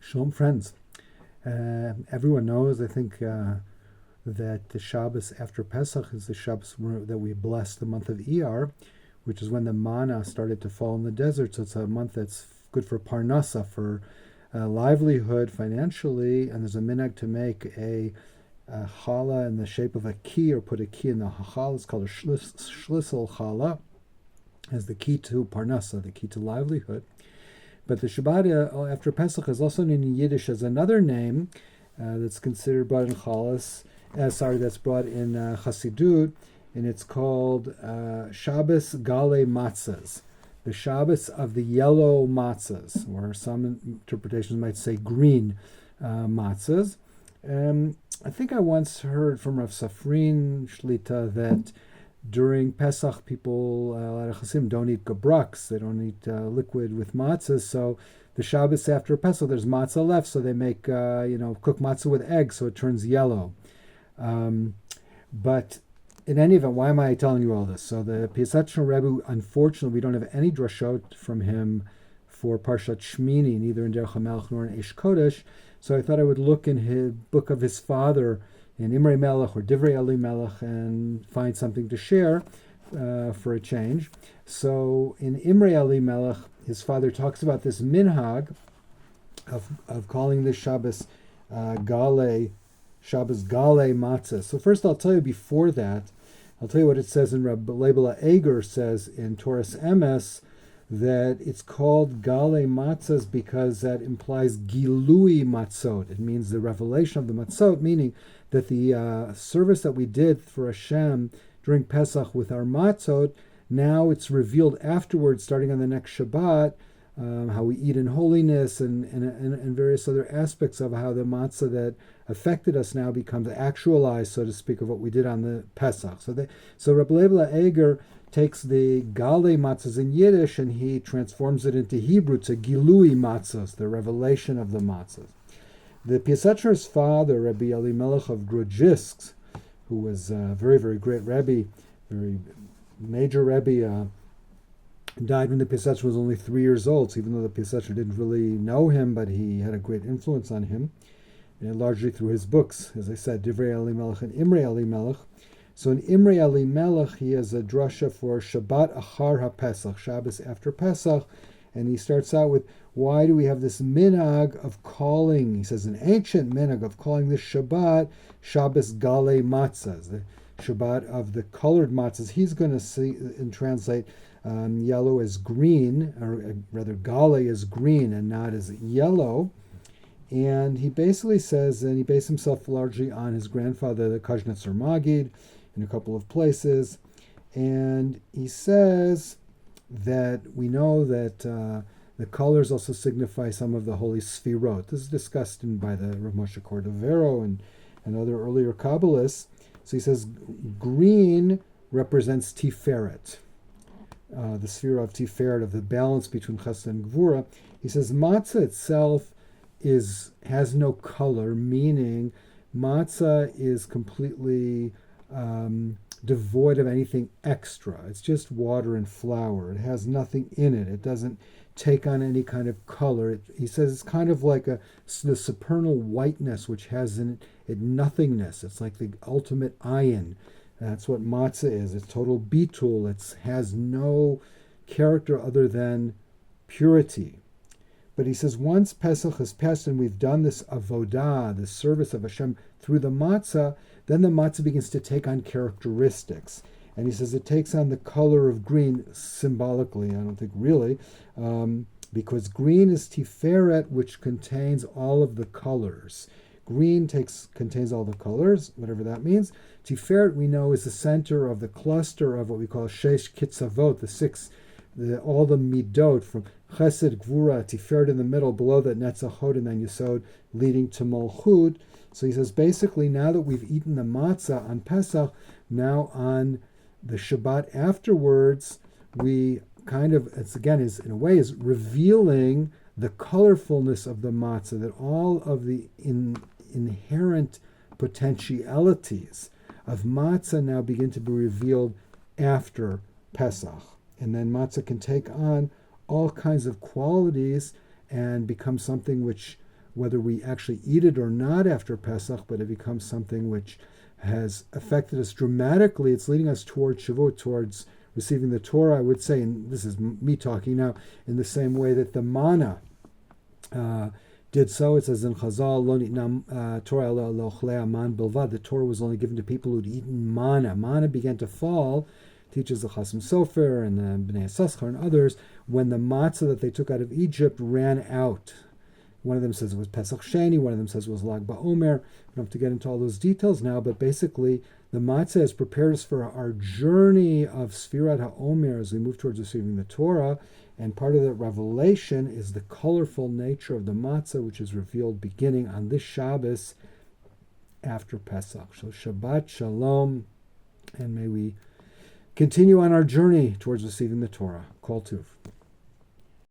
Shalom, friends. Everyone knows, I think, that the Shabbos after Pesach is the Shabbos that we bless the month of Iyar, which is when the manna started to fall in the desert. So it's a month that's good for parnasa, for livelihood financially. And there's a minhag to make a challah in the shape of a key, or put a key in the challah. It's called a shlisel challah, as the key to parnasa, the key to livelihood. But the Shabbat after Pesach is also known in Yiddish as another name that's considered brought in Chalas. That's brought in Hasidut, and it's called Shabbos Gale Matzos, the Shabbos of the yellow matzahs, or some interpretations might say green matzahs. I think I once heard from Rav Safrin Shlita that during Pesach, people, a lot of Hasidim don't eat gebraks, they don't eat liquid with matzahs, so the Shabbos after Pesach, there's matzah left, so they make, cook matzah with eggs, so it turns yellow. But in any event, why am I telling you all this? So the Piaseczner Rebbe, unfortunately, we don't have any drashot from him for Parshat Shmini, neither in Derech HaMelech nor in Eish Kodesh, so I thought I would look in his book of his father, in Imrei Melech or Divrei Elimelech, and find something to share for a change. So in Imrei Elimelech, his father talks about this minhag of calling this Shabbos Shabbos Gale Matzah. So first I'll tell you before that, I'll tell you what it says in Rebbe Elimelech Eger says in Torah's Emes, that it's called Gale Matzahs because that implies Gilui Matzot. It means the revelation of the Matzot, meaning that the service that we did for Hashem during Pesach with our Matzot, now it's revealed afterwards, starting on the next Shabbat, how we eat in holiness and various other aspects of how the matzah that affected us now becomes actualized, so to speak, of what we did on the Pesach. So Rebbe Elimelech Eger takes the Gale matzahs in Yiddish and he transforms it into Hebrew to Gilui matzahs, the revelation of the matzahs. The Piaseczner's father, Rebbe Elimelech of Grodsisk, who was a very, very great Rebbe, very major Rebbe, died when the Piaseczner was only 3 years old. So even though the Piaseczner didn't really know him, but he had a great influence on him, and largely through his books, as I said, Divrei Elimelech and Imrei Elimelech. So in Imrei Elimelech, he has a drasha for Shabbat Achar HaPesach, Shabbos after Pesach, and he starts out with, why do we have this minhag of calling, he says, an ancient minhag of calling this Shabbat Shabbos Gale Matzahs, the Shabbat of the colored matzahs. He's going to see and translate yellow as green, or rather Gale as green and not as yellow. And he basically says, and he based himself largely on his grandfather, the Kuznetzer Maggid, in a couple of places. And he says that we know that the colors also signify some of the holy sfirot. This is discussed by the Rav Moshe Cordovero and other earlier Kabbalists. So he says green represents Tiferet, the sphere of Tiferet, of the balance between Chesed and Gvura. He says matzah itself has no color, meaning matzah is completely devoid of anything extra. It's just water and flour. It has nothing in it. It doesn't take on any kind of color. He says it's kind of like the supernal whiteness, which has in it nothingness. It's like the ultimate ayin. That's what matzah is. It's total bitul. It has no character other than purity. But he says once Pesach has passed and we've done this avodah, the service of Hashem through the matzah, then the matzah begins to take on characteristics. And he says it takes on the color of green symbolically, I don't think really, because green is Tiferet, which contains all of the colors. Green contains all the colors, whatever that means. Tiferet, we know, is the center of the cluster of what we call Shesh Kitzavot, all the midot, from Chesed, Gvura, Tiferet in the middle, below that Netzachot, and then Yesod, leading to Malchut. So he says basically now that we've eaten the matzah on Pesach, now on the Shabbat afterwards, we kind of, is in a way is revealing the colorfulness of the matzah, that all of the inherent potentialities of matzah now begin to be revealed after Pesach. And then matzah can take on all kinds of qualities and become something which whether we actually eat it or not after Pesach, but it becomes something which has affected us dramatically. It's leading us towards Shavuot, towards receiving the Torah, I would say, and this is me talking now, in the same way that the manna did so. It says in Chazal, Lo nitna Torah lo man bilvad. The Torah was only given to people who'd eaten manna. Manna began to fall, teaches the Chasim Sofer and the Bnei Yissaschar and others, when the matzah that they took out of Egypt ran out. One of them says it was Pesach Sheni, one of them says it was Lag BaOmer. We don't have to get into all those details now, but basically the matzah has prepared us for our journey of Sfirat HaOmer as we move towards receiving the Torah, and part of that revelation is the colorful nature of the matzah, which is revealed beginning on this Shabbos after Pesach. So Shabbat Shalom, and may we continue on our journey towards receiving the Torah. Kol Tuv.